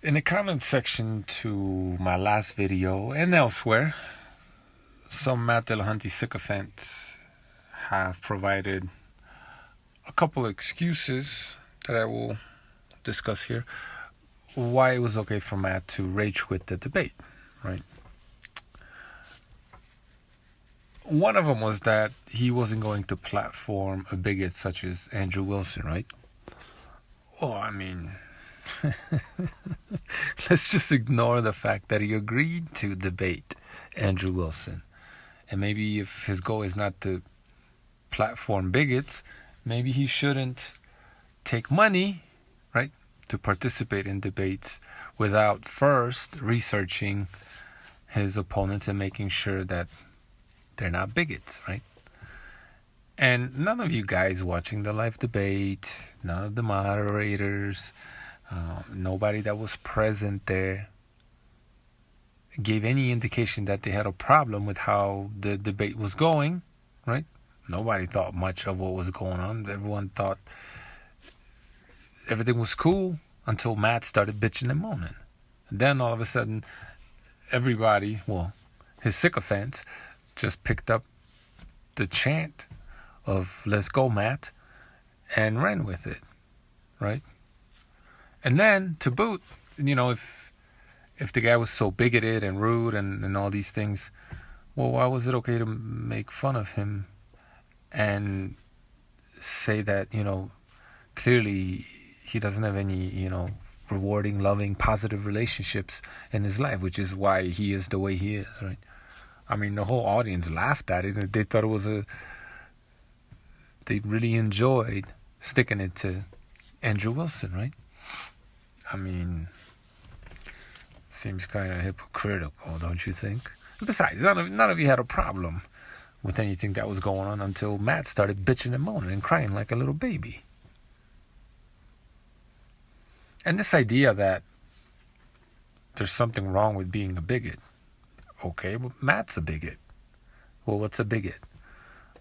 In the comment section to my last video and elsewhere, some Matt Dillahunty sycophants have provided a couple of excuses that I will discuss here why it was okay for Matt to rage quit the debate, right? One of them was that he wasn't going to platform a bigot such as Andrew Wilson, right? Well, I mean, let's just ignore the fact that he agreed to debate Andrew Wilson. And maybe if his goal is not to platform bigots, maybe he shouldn't take money, right, to participate in debates without first researching his opponents and making sure that they're not bigots, right? And none of you guys watching the live debate, none of the moderators, nobody that was present there gave any indication that they had a problem with how the debate was going, right? Nobody thought much of what was going on. Everyone thought everything was cool until Matt started bitching and moaning. And then all of a sudden, everybody, well, his sycophants, just picked up the chant of "Let's go, Matt," and ran with it, right? And then to boot, if the guy was so bigoted and rude and all these things, well, why was it okay to make fun of him and say that, clearly he doesn't have any, rewarding, loving, positive relationships in his life, which is why he is the way he is, right? I mean, the whole audience laughed at it. They thought it was they really enjoyed sticking it to Andrew Wilson, right? I mean, seems kind of hypocritical, don't you think? Besides, none of you had a problem with anything that was going on until Matt started bitching and moaning and crying like a little baby. And this idea that there's something wrong with being a bigot. Okay, well, Matt's a bigot. Well, what's a bigot?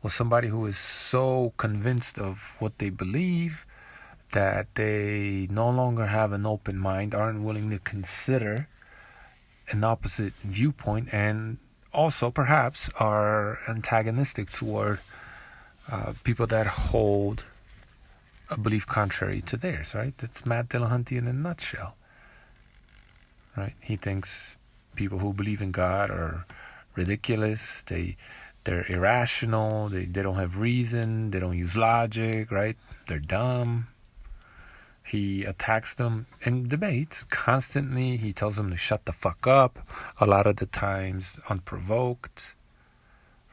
Well, somebody who is so convinced of what they believe that they no longer have an open mind, aren't willing to consider an opposite viewpoint, and also perhaps are antagonistic toward people that hold a belief contrary to theirs, right? That's Matt Dillahunty in a nutshell, right? He thinks people who believe in God are ridiculous. They're irrational. They don't have reason. They don't use logic, right? They're dumb. He attacks them in debates constantly. He tells them to shut the fuck up, a lot of the times unprovoked,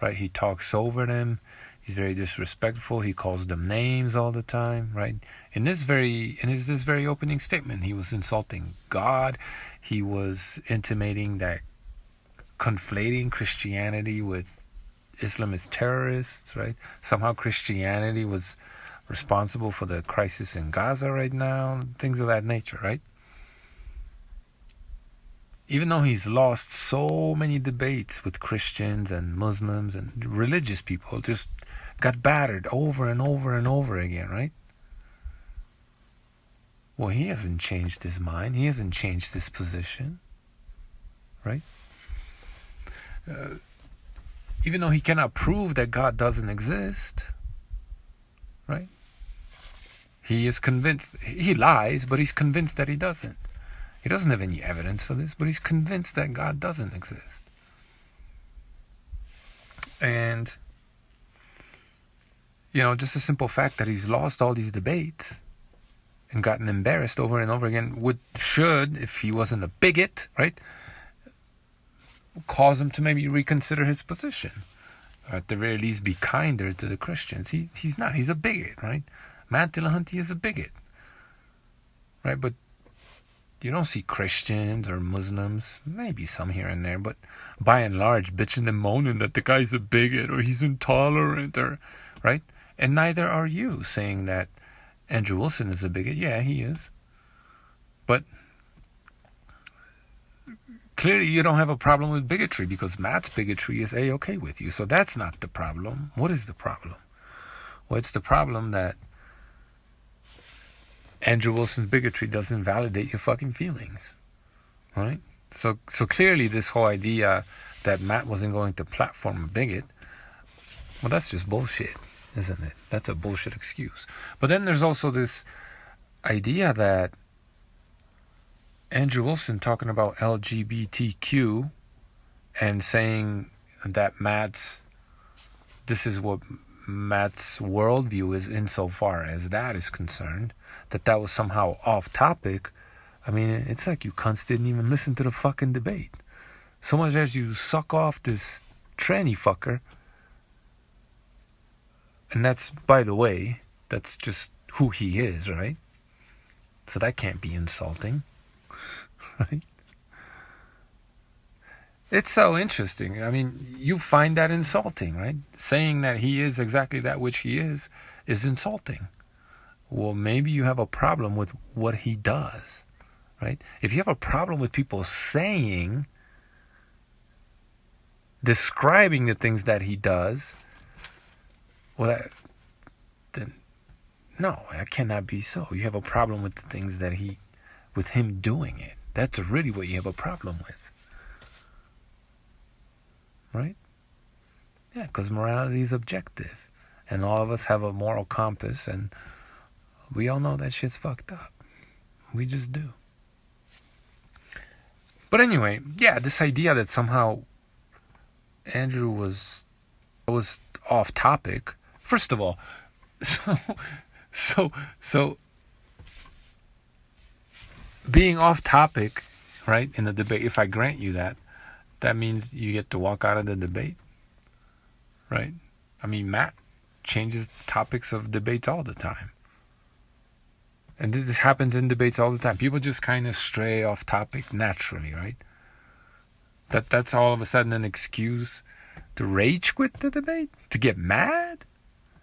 right? He talks over them. He's very disrespectful. He calls them names all the time, right? In this very opening statement, he was insulting God. He was intimating that conflating Christianity with Islamist terrorists, right? Somehow Christianity was responsible for the crisis in Gaza right now, things of that nature, right? Even though he's lost so many debates with Christians and Muslims and religious people, just got battered over and over and over again, right? Well, he hasn't changed his mind. He hasn't changed his position, right? Even though he cannot prove that God doesn't exist, right? He is convinced. He lies, but he's convinced that he doesn't. He doesn't have any evidence for this, but he's convinced that God doesn't exist. And, just the simple fact that he's lost all these debates and gotten embarrassed over and over again should, if he wasn't a bigot, right, cause him to maybe reconsider his position. Or at the very least be kinder to the Christians. He's not. He's a bigot, right? Matt Dillahunty is a bigot, right? But you don't see Christians or Muslims, maybe some here and there, but by and large, bitching and moaning that the guy's a bigot or he's intolerant, or right? And neither are you saying that Andrew Wilson is a bigot. Yeah, he is. But clearly you don't have a problem with bigotry because Matt's bigotry is A-okay with you. So that's not the problem. What is the problem? Well, it's the problem that Andrew Wilson's bigotry doesn't validate your fucking feelings. right? So clearly this whole idea that Matt wasn't going to platform a bigot, well, that's just bullshit, isn't it? That's a bullshit excuse. But then there's also this idea that Andrew Wilson talking about LGBTQ and saying that this is what Matt's worldview is insofar as that is concerned, that was somehow off topic. I mean, it's like you cunts didn't even listen to the fucking debate. So much as you suck off this tranny fucker. And that's, by the way, that's just who he is, right? So that can't be insulting, right? It's so interesting. I mean, you find that insulting, right? Saying that he is exactly that which he is insulting. Well, maybe you have a problem with what he does, right? If you have a problem with people describing the things that he does, well, then no, that cannot be so. You have a problem with the things with him doing it. That's really what you have a problem with. Right? Yeah, because morality is objective. And all of us have a moral compass, and we all know that shit's fucked up. We just do. But anyway, yeah, this idea that somehow Andrew was off topic. First of all, so being off topic, right, in the debate, if I grant you that means you get to walk out of the debate, right? I mean, Matt changes topics of debates all the time. And this happens in debates all the time. People just kind of stray off topic naturally, right? That's all of a sudden an excuse to rage quit the debate? To get mad?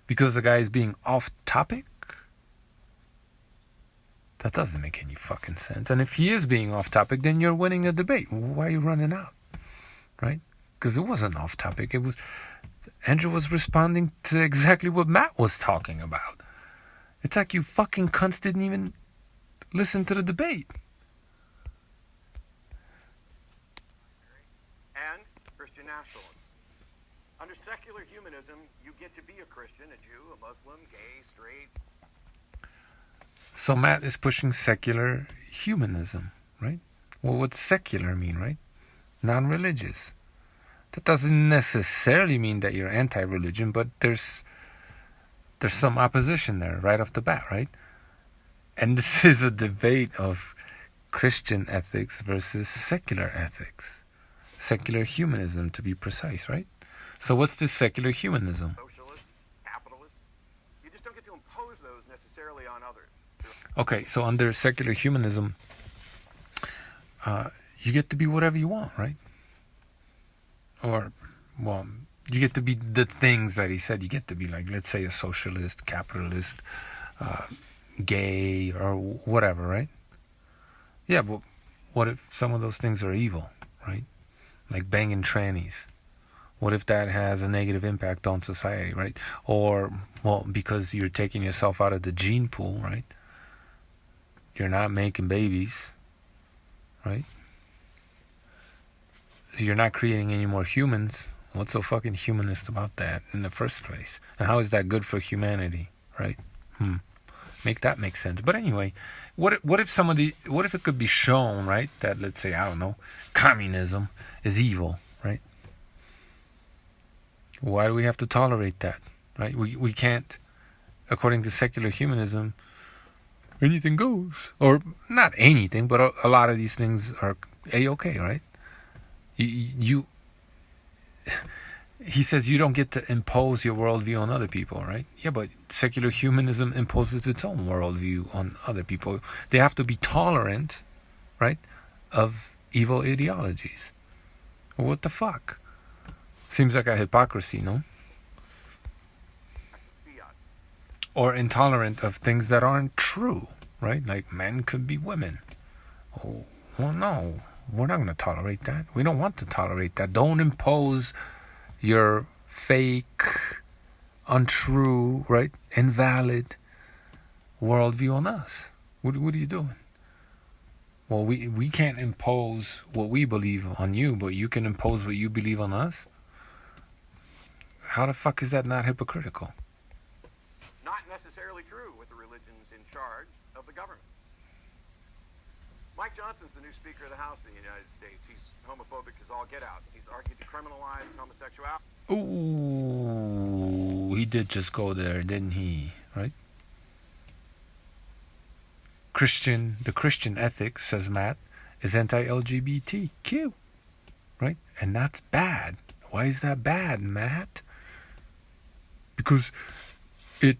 Because the guy is being off topic? That doesn't make any fucking sense. And if he is being off topic, then you're winning the debate. Why are you running out? Right? Because it wasn't off topic. Andrew was responding to exactly what Matt was talking about. It's like you fucking cunts didn't even listen to the debate. And Christian nationalism. Under secular humanism, you get to be a Christian, a Jew, a Muslim, gay, straight. So Matt is pushing secular humanism, right? Well, what's secular mean, right? Non-religious. That doesn't necessarily mean that you're anti-religion, but there's some opposition there right off the bat, right? And this is a debate of Christian ethics versus secular ethics. Secular humanism, to be precise, right? So what's this secular humanism? Socialist, capitalist. You just don't get to impose those necessarily on others. Okay, so under secular humanism, you get to be whatever you want, right? Or, well, you get to be the things that he said you get to be, like, let's say a socialist, capitalist, gay, or whatever, right? Yeah, but what if some of those things are evil, right? Like banging trannies. What if that has a negative impact on society, right? Or, well, because you're taking yourself out of the gene pool, right? You're not making babies, right? You're not creating any more humans. What's so fucking humanist about that in the first place? And how is that good for humanity, right? Make that make sense. But anyway, what if it could be shown, right, that, let's say, I don't know, communism is evil, right? Why do we have to tolerate that, right? We can't, according to secular humanism, anything goes. Or not anything, but a lot of these things are A-okay, right? He says you don't get to impose your worldview on other people, right? Yeah, but secular humanism imposes its own worldview on other people. They have to be tolerant, right, of evil ideologies. What the fuck? Seems like a hypocrisy, no? Or intolerant of things that aren't true, right? Like men could be women. Oh, well, no. We're not going to tolerate that. We don't want to tolerate that. Don't impose your fake, untrue, right, invalid worldview on us. What are you doing? Well, we can't impose what we believe on you, but you can impose what you believe on us? How the fuck is that not hypocritical? Not necessarily true with the religions in charge of the government. Mike Johnson's the new Speaker of the House of the United States. He's homophobic as all get out. He's argued to criminalize homosexuality. Ooh, he did just go there, didn't he? Right? The Christian ethic, says Matt, is anti-LGBTQ. Right? And that's bad. Why is that bad, Matt? Because it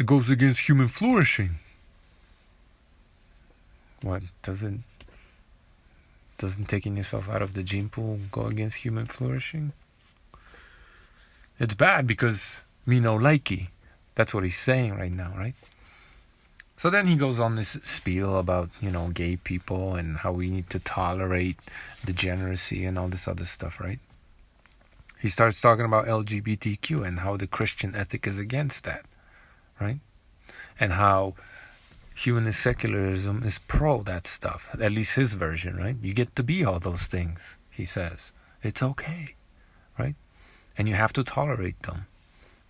goes against human flourishing. What, doesn't taking yourself out of the gene pool go against human flourishing? It's bad because me no likey. That's what he's saying right now, right? So then he goes on this spiel about, gay people and how we need to tolerate degeneracy and all this other stuff, right? He starts talking about LGBTQ and how the Christian ethic is against that, right? And how humanist secularism is pro that stuff, at least his version, right? You get to be all those things, he says. It's okay, right? And you have to tolerate them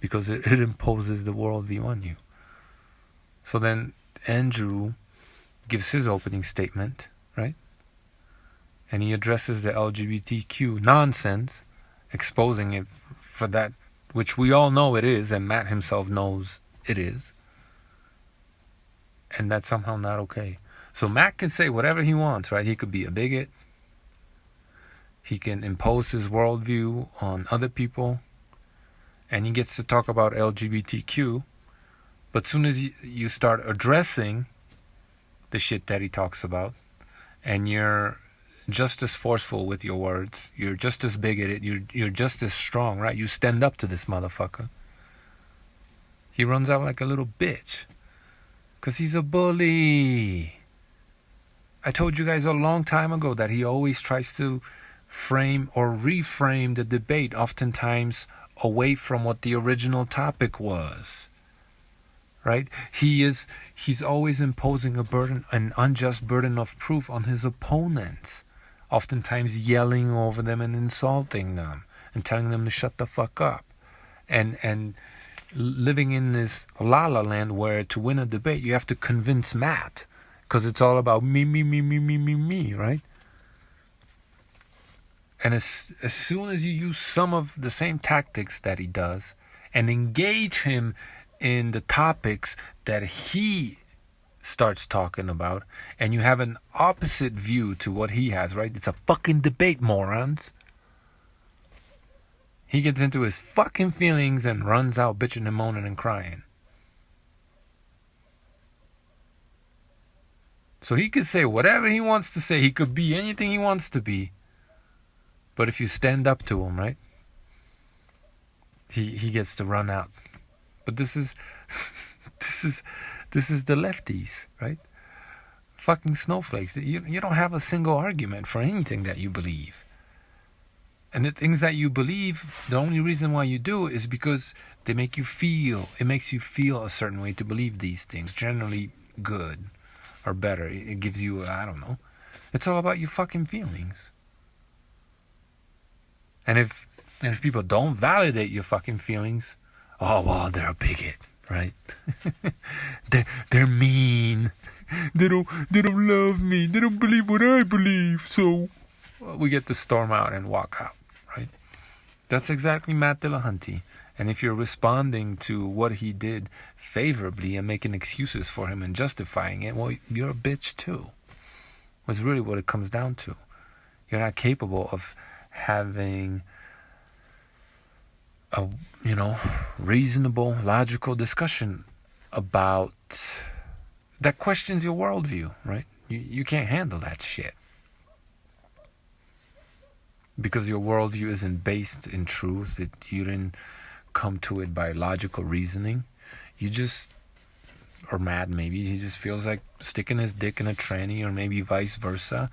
because it imposes the worldview on you. So then Andrew gives his opening statement, right? And he addresses the LGBTQ nonsense, exposing it for that which we all know it is, and Matt himself knows it is. And that's somehow not okay. So Matt can say whatever he wants, right? He could be a bigot. He can impose his worldview on other people. And he gets to talk about LGBTQ. But soon as you start addressing the shit that he talks about, and you're just as forceful with your words, you're just as bigoted, you're just as strong, right? You stand up to this motherfucker. He runs out like a little bitch. Because he's a bully. I told you guys a long time ago that he always tries to frame or reframe the debate, oftentimes away from what the original topic was. Right? He's always imposing an unjust burden of proof on his opponents. Oftentimes yelling over them and insulting them and telling them to shut the fuck up. And living in this la-la land where to win a debate you have to convince Matt because it's all about me, right? And as soon as you use some of the same tactics that he does and engage him in the topics that he starts talking about, and you have an opposite view to what he has, right? It's a fucking debate, morons. He gets into his fucking feelings and runs out bitching and moaning and crying. So he could say whatever he wants to say. He could be anything he wants to be. But if you stand up to him, right? He gets to run out. But this is the lefties, right? Fucking snowflakes. You don't have a single argument for anything that you believe. And the things that you believe, the only reason why you do it is because it makes you feel a certain way to believe these things. Generally good or better. It gives you, I don't know. It's all about your fucking feelings. And if people don't validate your fucking feelings, oh well, they're a bigot, right? they're mean. They don't love me. They don't believe what I believe. So we get to storm out and walk out. Right? That's exactly Matt Dillahunty. And if you're responding to what he did favorably and making excuses for him and justifying it, well, you're a bitch too. That's really what it comes down to. You're not capable of having a, reasonable, logical discussion about that questions your worldview, right? You can't handle that shit. Because your worldview isn't based in truth. You didn't come to it by logical reasoning. You just, or Matt maybe, he just feels like sticking his dick in a tranny, or maybe vice versa.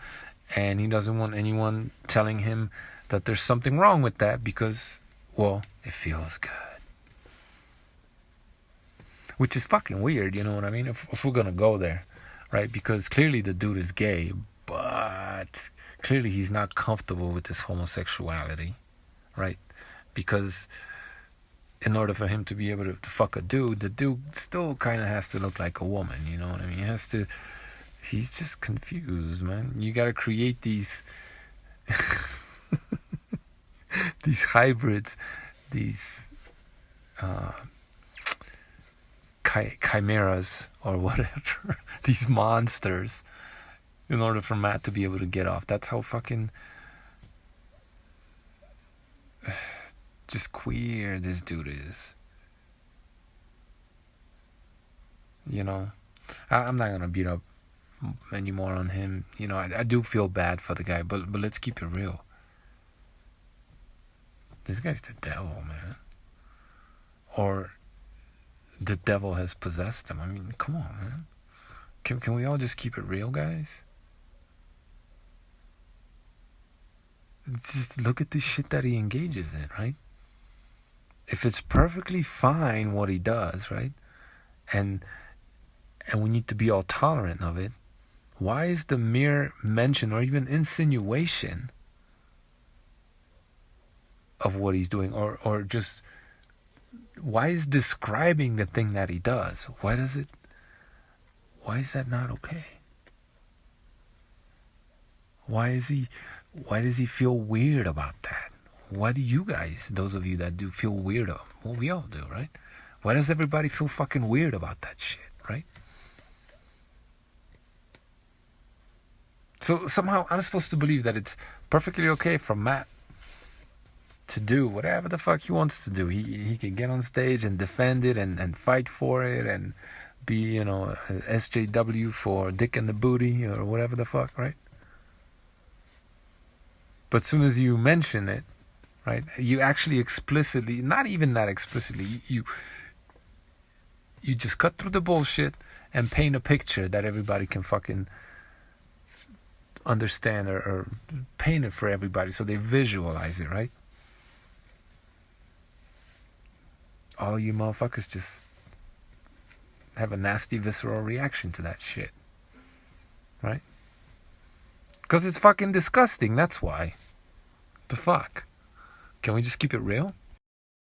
And he doesn't want anyone telling him that there's something wrong with that because, well, it feels good. Which is fucking weird, you know what I mean? If we're gonna go there, right? Because clearly the dude is gay, clearly he's not comfortable with this homosexuality, right? Because in order for him to be able to fuck a dude, the dude still kind of has to look like a woman, you know what I mean? He has to. He's just confused, man. You gotta create these these hybrids, these chimeras or whatever, these monsters, in order for Matt to be able to get off. That's how fucking just queer this dude is. You know, I'm not gonna beat up anymore on him. You know, I do feel bad for the guy, but let's keep it real. This guy's the devil, man. Or the devil has possessed him. I mean, come on, man. Can we all just keep it real, guys? Just look at the shit that he engages in, right? If it's perfectly fine what he does, right? And we need to be all tolerant of it, why is the mere mention or even insinuation of what he's doing, or just why is describing the thing that he does, why is that not okay? Why does he feel weird about that? Why do you guys, those of you that do, feel weird? Well, we all do, right? Why does everybody feel fucking weird about that shit, right? So somehow I'm supposed to believe that it's perfectly okay for Matt to do whatever the fuck he wants to do. He can get on stage and defend it and fight for it and be, you know, SJW for dick and the booty or whatever the fuck, right? But as soon as you mention it, right, you actually explicitly, not even that explicitly, you just cut through the bullshit and paint a picture that everybody can fucking understand, or paint it for everybody so they visualize it, right? All you motherfuckers just have a nasty visceral reaction to that shit, right? Because it's fucking disgusting, that's why. The fuck? Can we just keep it real?